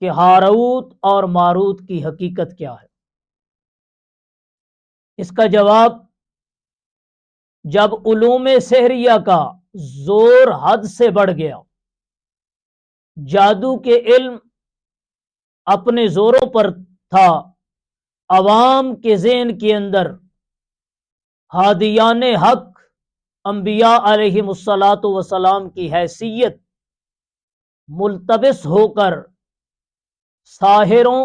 کہ ہاروت اور ماروت کی حقیقت کیا ہے؟ اس کا جواب، جب علوم سحریہ کا زور حد سے بڑھ گیا، جادو کے علم اپنے زوروں پر تھا، عوام کے ذہن کے اندر ہادیان حق انبیاء علیہم الصلاۃ وسلام کی حیثیت ملتبس ہو کر ساحروں،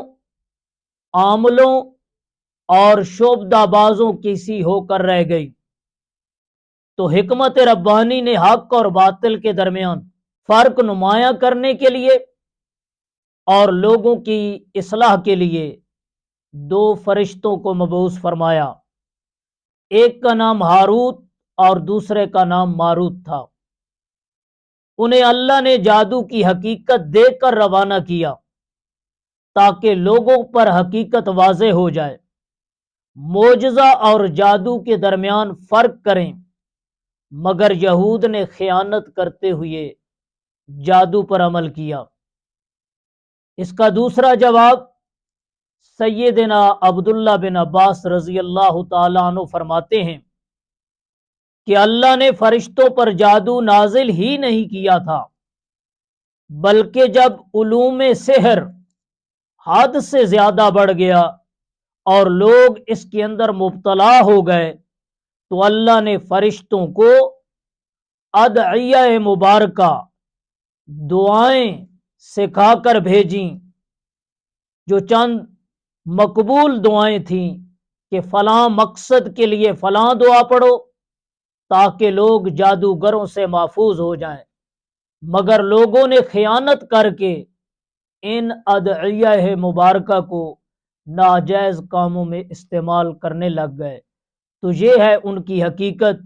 عاملوں اور شعبدہ بازوں کی سی ہو کر رہ گئی، تو حکمت ربانی نے حق اور باطل کے درمیان فرق نمایاں کرنے کے لیے اور لوگوں کی اصلاح کے لیے دو فرشتوں کو مبعوث فرمایا۔ ایک کا نام ہاروت اور دوسرے کا نام ماروت تھا۔ انہیں اللہ نے جادو کی حقیقت دے کر روانہ کیا تاکہ لوگوں پر حقیقت واضح ہو جائے، معجزہ اور جادو کے درمیان فرق کریں، مگر یہود نے خیانت کرتے ہوئے جادو پر عمل کیا۔ اس کا دوسرا جواب، سیدنا عبداللہ بن عباس رضی اللہ تعالیٰ عنہ فرماتے ہیں کہ اللہ نے فرشتوں پر جادو نازل ہی نہیں کیا تھا، بلکہ جب علوم سحر حد سے زیادہ بڑھ گیا اور لوگ اس کے اندر مبتلا ہو گئے تو اللہ نے فرشتوں کو ادعیہ مبارکہ، دعائیں سکھا کر بھیجیں، جو چند مقبول دعائیں تھیں کہ فلاں مقصد کے لیے فلاں دعا پڑھو تاکہ لوگ جادوگروں سے محفوظ ہو جائیں، مگر لوگوں نے خیانت کر کے ان ادعیہ مبارکہ کو ناجائز کاموں میں استعمال کرنے لگ گئے۔ تو یہ ہے ان کی حقیقت